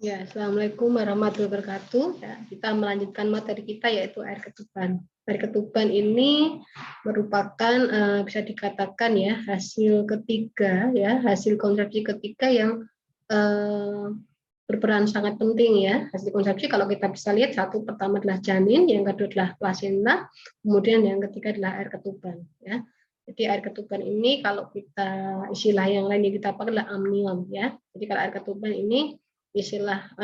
Ya, Assalamualaikum warahmatullahi wabarakatuh. Ya, kita melanjutkan materi kita yaitu air ketuban. Air ketuban ini merupakan bisa dikatakan ya hasil ketiga ya hasil konsepsi ketiga yang eh, berperan sangat penting ya. Hasil konsepsi kalau kita bisa lihat satu pertama adalah janin, yang kedua adalah plasenta, kemudian yang ketiga adalah air ketuban ya. Jadi air ketuban ini kalau kita istilah yang lain yang kita pakai adalah amnion ya. Jadi kalau air ketuban ini istilah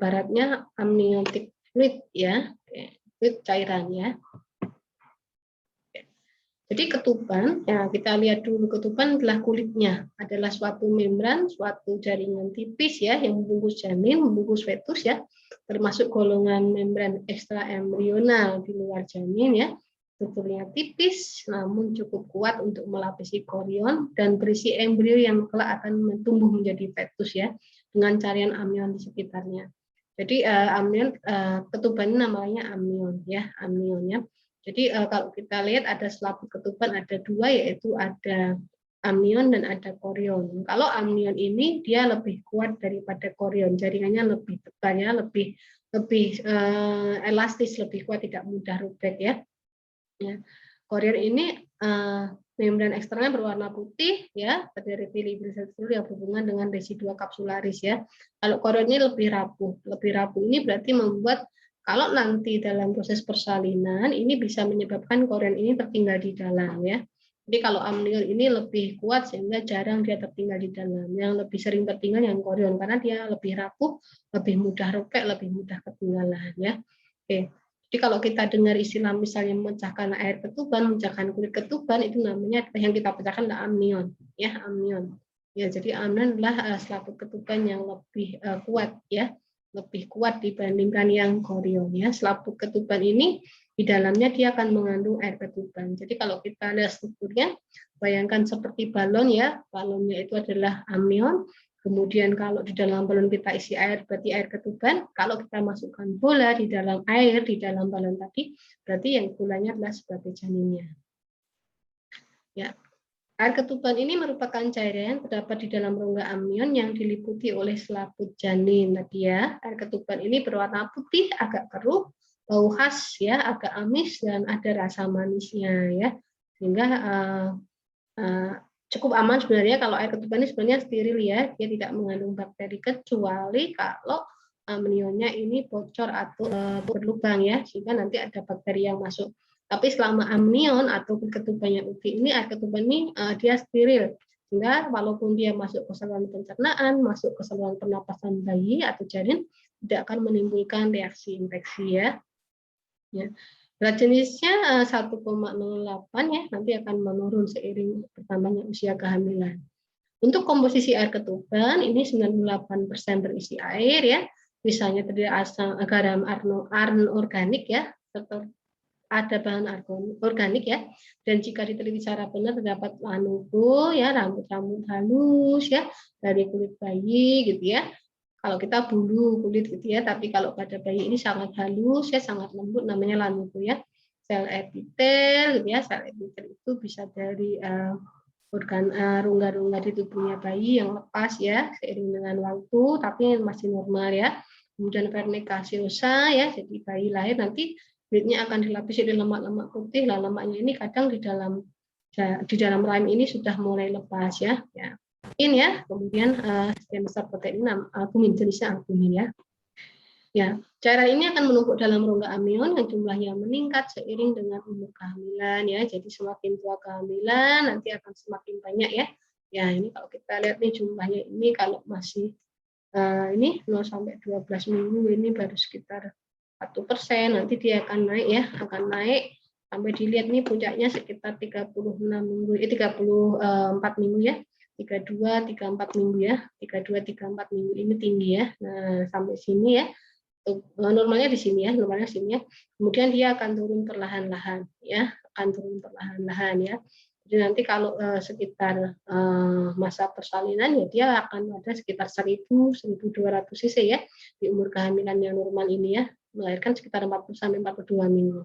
baratnya amniotic fluid ya, fluid cairan ya. Jadi ketuban, ya kita lihat dulu ketuban adalah kulitnya, adalah suatu membran, suatu jaringan tipis ya yang membungkus janin, membungkus fetus ya, termasuk golongan membran ekstra embrional di luar janin ya. Strukturnya tipis namun cukup kuat untuk melapisi korion dan berisi embrio yang kelak akan tumbuh menjadi fetus ya dengan carian amnion di sekitarnya. Jadi amnion ketuban namanya amnion ya, amnion ya. Jadi kalau kita lihat ada selaput ketuban ada dua, yaitu ada amnion dan ada korion. Kalau amnion ini dia lebih kuat daripada korion, jaringannya lebih tebal ya, lebih lebih elastis, lebih kuat, tidak mudah robek ya. Ya. Korion ini membran eksternalnya berwarna putih ya, terdiri fibril yang berhubungan dengan residua kapsularis ya. Kalau korion ini lebih rapuh. Lebih rapuh ini berarti membuat kalau nanti dalam proses persalinan ini bisa menyebabkan korion ini tertinggal di dalam ya. Jadi kalau amnion ini lebih kuat sehingga jarang dia tertinggal di dalam. Yang lebih sering tertinggal yang korion karena dia lebih rapuh, lebih mudah robek, lebih mudah ketinggalan ya. Oke. Jadi kalau kita dengar istilah misalnya memecahkan air ketuban, memecahkan kulit ketuban, itu namanya yang kita pecahkan adalah amnion, ya amnion. Ya, jadi amnion adalah selaput ketuban yang lebih kuat, ya, lebih kuat dibandingkan yang korion. Ya, selaput ketuban ini di dalamnya dia akan mengandung air ketuban. Jadi kalau kita lihat strukturnya, bayangkan seperti balon ya, balonnya itu adalah amnion. Kemudian kalau di dalam balon kita isi air, berarti air ketuban. Kalau kita masukkan bola di dalam air, di dalam balon tadi, berarti yang bolanya adalah sebagai janinnya. Ya, air ketuban ini merupakan cairan yang terdapat di dalam rongga amnion yang diliputi oleh selaput janin. Tadi ya, air ketuban ini berwarna putih, agak keruh, bau khas ya, agak amis dan ada rasa manisnya ya. Sehingga cukup aman sebenarnya kalau air ketuban ini sebenarnya steril ya, dia tidak mengandung bakteri kecuali kalau amnionnya ini bocor atau berlubang ya, sehingga nanti ada bakteri yang masuk. Tapi selama amnion atau ketubannya utuh ini, air ketuban ini dia steril, sehingga walaupun dia masuk ke saluran pencernaan, masuk ke saluran pernapasan bayi atau janin, tidak akan menimbulkan reaksi infeksi ya. Ya. Berat jenisnya 1,08 ya, nanti akan menurun seiring bertambahnya usia kehamilan. Untuk komposisi air ketuban ini 98% berisi air ya, misalnya terdiri asam garam anorganik ya, serta ada bahan organik ya, dan jika diteliti secara benar terdapat lanugo ya, rambut-rambut halus ya dari kulit bayi gitu ya. Kalau kita bulu kulit gitu ya, tapi kalau pada bayi ini sangat halus ya, sangat lembut, namanya lanugo ya. Sel epitel gitu ya, sel epitel itu bisa dari organ rongga-rongga di tubuhnya bayi yang lepas ya seiring dengan waktu, tapi masih normal ya. Kemudian vernik gaseosa ya, jadi bayi lahir nanti kulitnya akan dilapisi oleh lemak-lemak putih. Lah lemaknya ini kadang di dalam rahim ini sudah mulai lepas ya. Ya. Ini ya, kemudian stem protein albumin, jenisnya albumin ya. Ya, cairan ini akan menumpuk dalam rongga amnion yang jumlahnya meningkat seiring dengan umur kehamilan ya. Jadi semakin tua kehamilan nanti akan semakin banyak ya. Ya, ini kalau kita lihat nih jumlahnya ini kalau masih ini 0 sampai 12 minggu ini baru sekitar 1%, nanti dia akan naik ya, akan naik sampai dilihat nih puncaknya sekitar 36 minggu, 34 minggu ya. 32, 34 minggu ya. 32, 34 minggu ini tinggi ya. Nah, sampai sini ya. Normalnya di sini ya, normalnya sini ya. Kemudian dia akan turun perlahan-lahan ya, akan turun perlahan-lahan ya. Jadi nanti kalau sekitar masa persalinan ya dia akan ada sekitar 1.000-1.200 cc ya di umur kehamilan yang normal ini ya, melahirkan sekitar 40 sampai 42 minggu.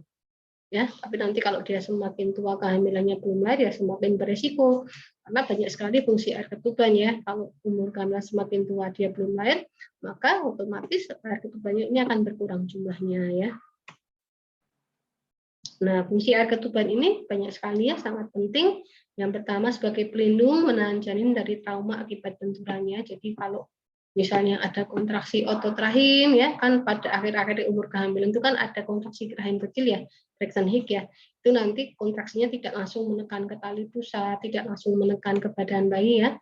ya. Tapi nanti kalau dia semakin tua kehamilannya belum lahir ya semakin beresiko karena banyak sekali fungsi air ketuban ya. Kalau umur kehamilan semakin tua dia belum lahir, maka otomatis air ketubannya ini akan berkurang jumlahnya ya. Nah, fungsi air ketuban ini banyak sekali ya, sangat penting. Yang pertama sebagai pelindung menahan janin dari trauma akibat benturannya. Jadi kalau misalnya ada kontraksi otot rahim ya, kan pada akhir-akhir umur kehamilan itu kan ada kontraksi rahim kecil ya, Braxton Hicks ya. Itu nanti kontraksinya tidak langsung menekan ke tali pusat, tidak langsung menekan ke badan bayi ya.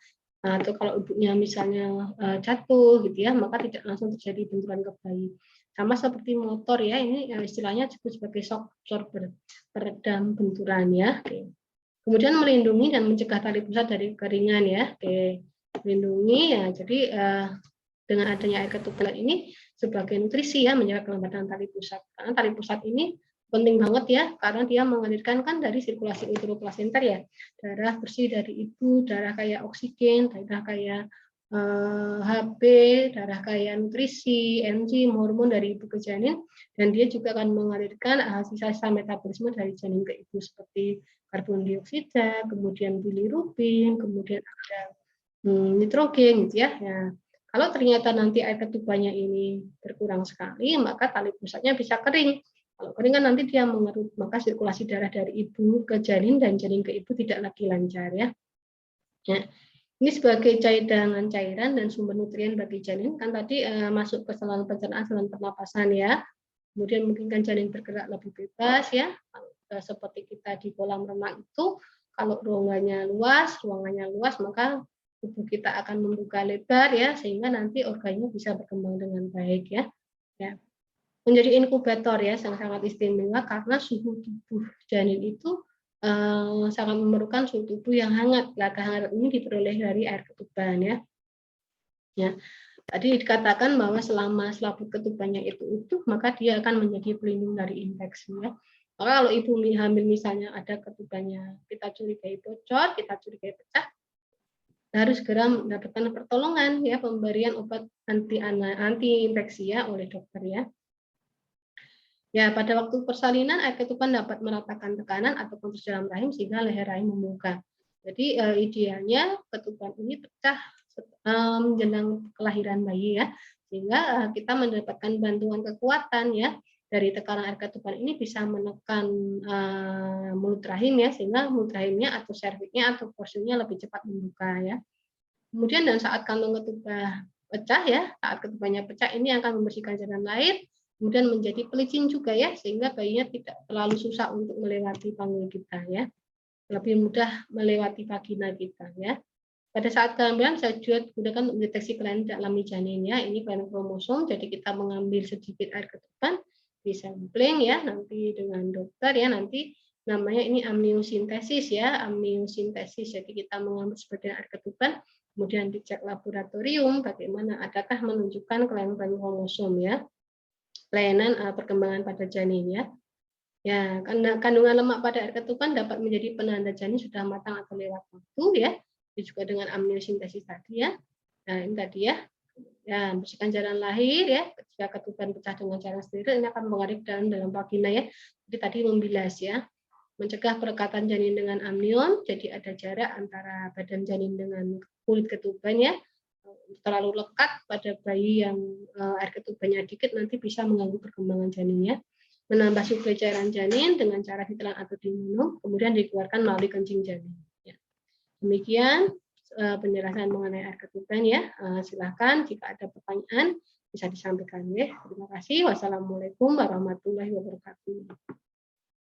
Nah, atau kalau ibunya misalnya jatuh gitu ya, maka tidak langsung terjadi benturan ke bayi. Sama seperti motor ya, ini istilahnya disebut sebagai shock absorber, peredam benturan ya. Oke. Kemudian melindungi dan mencegah tali pusat dari keringan ya. Oke. Melindungi ya, jadi dengan adanya air ketuban ini sebagai nutrisi ya, menjaga kelembatan tali pusat. Karena tali pusat ini penting banget ya, karena dia mengalirkan kan dari sirkulasi uteroplasenter ya, darah bersih dari ibu, darah kayak oksigen, darah kayak HB, darah kaya nutrisi, enzim, hormon dari ibu ke janin, dan dia juga akan mengalirkan sisa-sisa metabolisme dari janin ke ibu seperti karbon dioksida, kemudian bilirubin, kemudian ada nitrogen gitu ya. Ya. Kalau ternyata nanti air ketubannya ini berkurang sekali, maka tali pusatnya bisa kering. Kalau kering kan nanti dia mengerut, maka sirkulasi darah dari ibu ke janin dan janin ke ibu tidak lagi lancar ya. Ya. Ini sebagai cadangan cairan dan sumber nutrien bagi janin, kan tadi masuk ke saluran pencernaan, saluran pernapasan ya. Kemudian mungkin kan janin bergerak lebih bebas ya. Seperti kita di kolam renang itu, kalau ruangannya luas, maka tubuh kita akan membuka lebar ya, sehingga nanti organnya bisa berkembang dengan baik ya. Ya. Menjadi inkubator ya, sangat-sangat istimewa karena suhu tubuh janin itu sangat memerlukan suhu tubuh yang hangat. Nah, kehangatan ini diperoleh dari air ketuban ya. Ya, tadi dikatakan bahwa selama selaput ketubannya itu utuh, maka dia akan menjadi pelindung dari infeksi ya. Maka kalau ibu hamil misalnya ada ketubannya, kita curigai bocor, kita curigai pecah, harus segera mendapatkan pertolongan ya, pemberian obat anti infeksi ya oleh dokter ya. Ya, pada waktu persalinan air ketuban dapat meratakan tekanan atau kontrasi dalam rahim sehingga leher rahim membuka. Jadi idealnya ketuban ini pecah menjelang kelahiran bayi ya, sehingga kita mendapatkan bantuan kekuatan ya dari tekanan air ketuban ini bisa menekan mulut rahim ya, sehingga mulut rahimnya atau serviknya atau porsinya lebih cepat membuka ya. Kemudian dan saat kantong ketuban pecah ya, saat ketubannya pecah ini akan membersihkan jalan lahir, kemudian menjadi pelicin juga ya, sehingga bayinya tidak terlalu susah untuk melewati panggul kita ya, lebih mudah melewati vagina kita ya. Pada saat kehamilan saya juga gunakan untuk mendeteksi kelainan dalam janin ya, ini kelainan kromosom, jadi kita mengambil sedikit air ketuban, disampling ya, nanti dengan dokter ya, nanti namanya ini amniosintesis ya, amniosintesis, jadi kita mengambil sebagian air ketuban, kemudian dicek laboratorium bagaimana adakah menunjukkan kelainan kromosom ya, kelainan perkembangan pada janin ya. Ya, karena kandungan lemak pada air ketuban dapat menjadi penanda janin sudah matang atau lewat waktu ya. Itu juga dengan amniosintesis tadi ya. Nah, ini tadi ya. Ya, bersihkan jalan lahir ya. Ketika ketuban pecah dengan cara steril ini akan mengalir dalam vagina ya. Jadi tadi membilas ya. Mencegah perekatan janin dengan amnion, jadi ada jarak antara badan janin dengan kulit ketuban ya. Terlalu lekat pada bayi yang air ketubannya dikit nanti bisa mengganggu perkembangan janinnya. Menambah suplai cairan janin dengan cara ditelan atau diminum, kemudian dikeluarkan melalui kencing janin. Ya. Demikian penjelasan mengenai air ketuban ya. Silakan jika ada pertanyaan bisa disampaikan ya. Terima kasih. Wassalamualaikum warahmatullahi wabarakatuh.